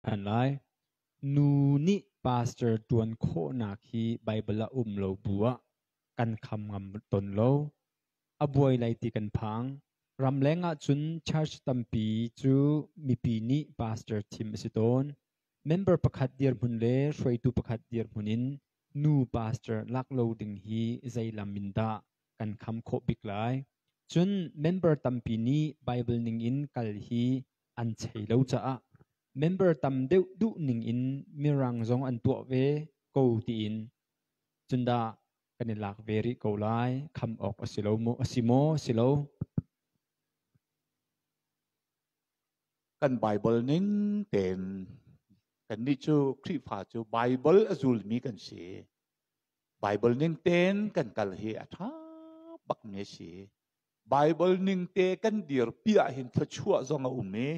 อันไรนูนี่พาสเตอร์ตวนโคนักฮีไบเบิลโลบัวกันคำงำตนโลอบวยไลติกันพังรำแรงจุนชาร์จตัมปีจูมีปีนี้พาสเตอร์ทีมสิตอนเมมเบอร์ประคัดเดียร์มุนเล่ช่วยตูประคัดเดียร์มุนินนูพาสเตอร์ลักโลดึงฮีใจลามินดากันคำโคบิกไลจุนเมมเบอร์ตัมปีนี้ไบเบิลนิงอินกัลฮีอันเชยโลจ้าmember tam deuh du ning in mirang zong an tua ve ko ti in chunda kan lak veri ko lai kham ok asilo mo asimo silo kan bible ning ten kan ni chu khri pha chu bible azul mi kan se bible ning ten kan kal he atha bak me se bible ning te kan dir pia hin thachua zong a umme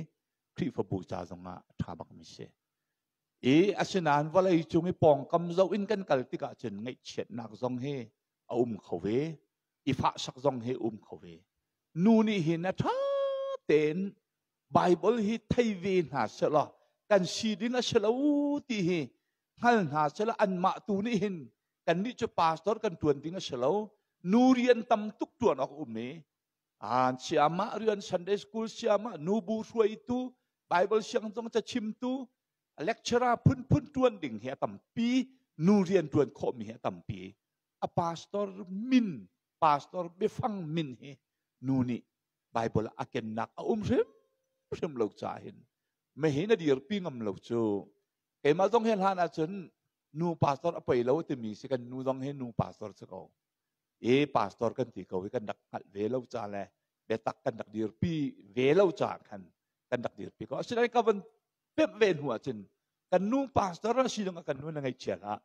khri pha bu cha zong a tha bak me se asinan walai chung i pong kam zo in kan kal tika chen ngai chet nak zong he a khove i pha sak zong he khove nu ni hin atha ten Bible hi thay vì na sẽ là kan si din na sẽ là ti hi hal na sẽ là an ma tu ni hin kan ni cho pastor kan tuan tin na sẽ là nurian tam tuk tuan ak umme an siama rian Sunday school siama nubu suai tu Bible siang tong cha chim tu lecturer pun tuan ding he tam pi nurian tuan kho mi he tam pi a pastor pastor befang min he nu ni Bible aken nak rem lâu cha hin me hin dir pi ngam lo chu ke ma jong hen han a chun nu pastor a pai lo te mi se kan nu jong hen nu pastor se ko pastor kan ti ko kan dak kal ve lo cha le be tak kan dak dir pi ve lo cha kan dak dir pi ko sinai ka van pep ven huwa chin kan nu pastor si dong kan nu ngai chela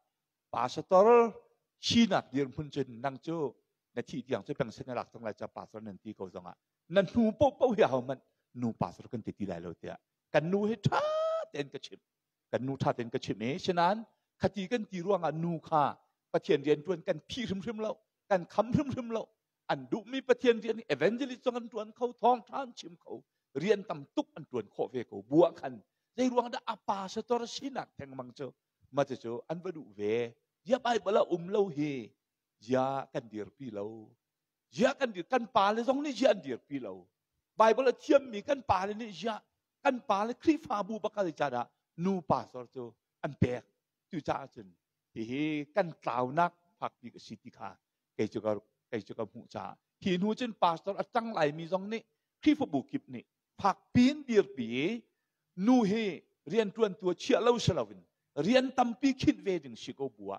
pastor si nak dir phun chin nang chu na thi tiang che pang sen lak tong la cha pastor nan ti ko jong a nan nu po ya manนูปาสกันติดได้เลยเดียกันนูให้ท่าเต็นกระชิบกันนูท่าเต็นกระชิบเมฉะนั้นขจีกันตีร่วงนูค่าประเทียนเรียนจวนกันพี่รึมแล้วกันคำรึมแล้วอันดุมีประเทียนเรียนเอเวนเจลิสกันจวนเขาท้องท่านชิมเขาเรียนตำตุกอันจวนโคเวเขาบัวกันในร่วงได้อาปาสตอร์ชินักแทงมังเจอมาเจออันวัดุเวยาไปเบลาเล่าเฮยากันเดียร์พี่เล่ายากันเดียร์กันปาเลยตรงนี้ยาเดียร์พี่เล่าBible เทียมมีกันป่าเลยนี่ยะกันป่าเลยคริฟาบูบักอะไรจ้าดะนูป่าสอดโจอันแปลกจู่จ้าจนที่กันกล่าวนักผักปีกสิทธิขาเกยจุกับหูจ้าหินหูจนป่าสอดจังไหลมีตรงนี้คริฟาบูกิบนี่ผักปีนเดียร์ปีนูเฮเรียนตัวเชี่ยเล่าเชลวินเรียนตั้มปีคิดเวดึงชิโกบัว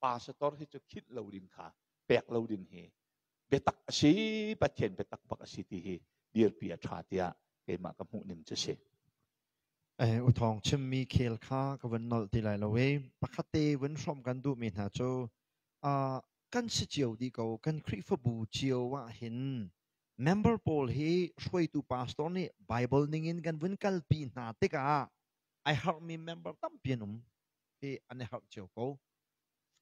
ป่าสอดให้จะคิดเล่าดินขาแปลกเล่าดินเฮเบตักสีปัจเจนเบตักปักสิทธิเฮเดียร์ปีชาติยาเกมากับหูนิมจะเสอุทองชิมมีเคลค่ากับวันนอลที่ไหลละเว้ปกติวันสมกันดูมีหาโจกันสิเจียวดีกว่ากันคริฟบูเจียวว่าเห็น member Paul เฮช่วยตัว pastor นี่ Bible นิ่งกันวันกัลปีนาเตกา I help me member ตั้มเปียนุมเฮอันนี้ help เจียวกู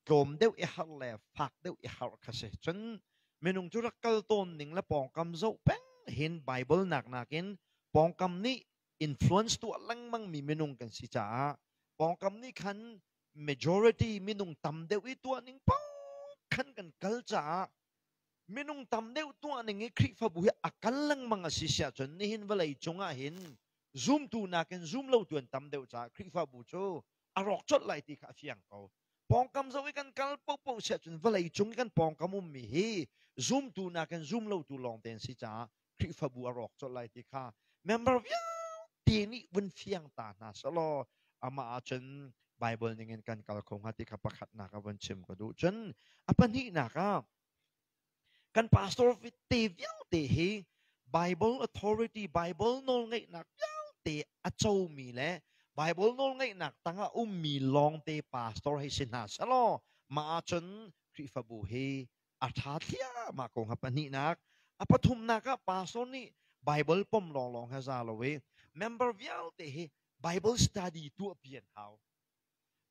กลมเดียวhelp เลยฝักเดียวhelp คาเซจนเมนุงจุรักกัลต้นนิ่งและปองกำโจเป้งเห็น Bible หนักกินปองกำนี้ influence ตัวลังมังมีเมนุงกันสิจ้าปองกำนี้คัน majority เมนุงตำเดียวตัวนิ่งปองคันกันกัลจ้าเมนุงตำเดียวตัวนิ่งคริฟบุเฮอกัลลังมังสิเสียจนนี่เห็นเวลาจงเห็น zoom ตัวนักกิน zoom เล่าตัวตำเดียวจ้าคริฟบุโจอารอกจดไหลที่ข้าเฟียงเขาปองกำจะไว้กันกัลปุ๊บเสียจนเวลาจงกันปองกำมุมมีเฮ zoom ตัวนักกิน zoom เล่าตัวลองเต็นสิจ้าคริฟบัวรอกจดไล่ที่ข้า member วิ่งตีนี่วันเฟียงตาหน้าสโลอามาจน Bible นี่เงินกันกัลคงฮัติขับประคัดนักวันชิมก็ดูจนอปันนี้นักกัน pastor วิตีวิ่งตีฮี Bible authority Bible โน้นไงนักวิ่งตีอาเจ้ามีแหละ Bible โน้นไงนักตั้งมีลองตี pastor ให้สินาสโลมาจนคริฟบัวเฮอาชาเทียมาคงฮัปนี้นักอปทุมนักปาสนี่ Bible ปมลองให้ซาลเว member วิลเตะ Bible study ตัวเปลี่ยนเขา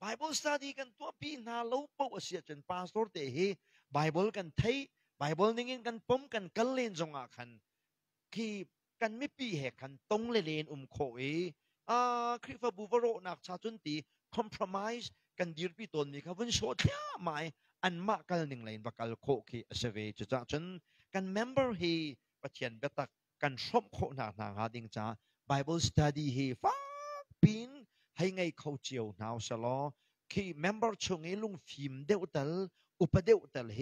Bible study กันตัวปีนาลูกปุ๊บเสียจนปาสเตะ Bible กันไทย Bible นี่กันปมกันกันเล่นจงอาคันที่กันไม่ปีเหกันตรงเล่นโคเอ คริฟบูวโรนักชาจุนตี compromise กันดีร์ปีตนมีครับวันโชดเนี่ยไม่อันมากันหนึ่งเลยบักกัลโคกีเสเวจะจนกัน member เฮประเทียนเบตักกันชมโคหนักหาดิงจ้า Bible study เฮฟ้าปีนให้ไงเขาเจียวหนาวสลอคี member ชงไอ้ลุงฟิล์มเดวตัลอุปเดวตัลเฮ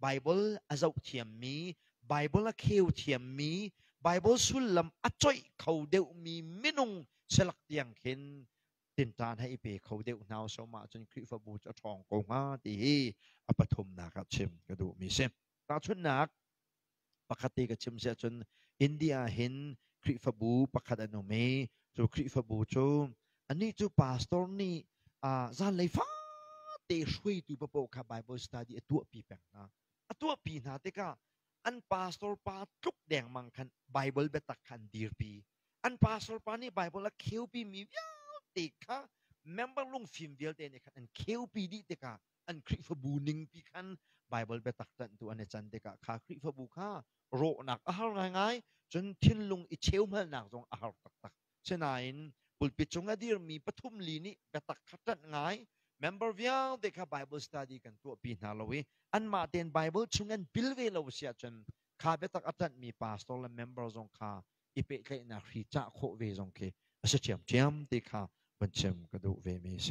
Bible อาจจะเทียมมี Bible ละเขียวเทียมมี Bible สุลลำอัจฉริเขาเดวมีมินุงสลักเตียงเห็นตินตานให้เปเขาเดวหนาวสมาจนคริฟบูจะทองกงาตีอปฐมนาคัดชิมกระดูมีเซมตาชุนนักปกติกับชิมเสียจนอินเดียเห็นคริฟบูปกติอนุเมจูคริฟบูจูอันนี้จูพาสตอร์นี่จานเลยฟ้าเตะช่วยตัวปะโปกับ Bible study ตัวปีแปงนะตัวปีนาเตกาอันพาสตอร์ปาทุกแดงมังคัน Bible เบตักคันดีร์ปีอันพาสตอร์ปานี่ Bible ละเขียวปีมีวิวติค่ะ member ลุงฟิล์มเดียวเตนี่คันอันเขียวปีดีเตกาอันคริฟบูนิงปีคัน Bible เบตักตันตัวอันจันเตกาข้าคริฟบูข้าโรนักอาหารง่ายๆจนทิ้งลุงอิเชลมาหนักตรงอาหารตักๆเช่นนั้นปุลปิจงอดีร์มีปฐุมลีนี่เบตักขัดง่าย member วิวเด็ก Bible study กันตัวปีนาลวีอันมาเต็น Bible ชงเงินบิลเวลเสียจนข้าเบตักอัตันมี pastor และ member จงข้าอีเปเคยนักรีจ้าโคเวจงเคอาศัยเจียมเด็กข้าบัญชีกระดูกเวมีเส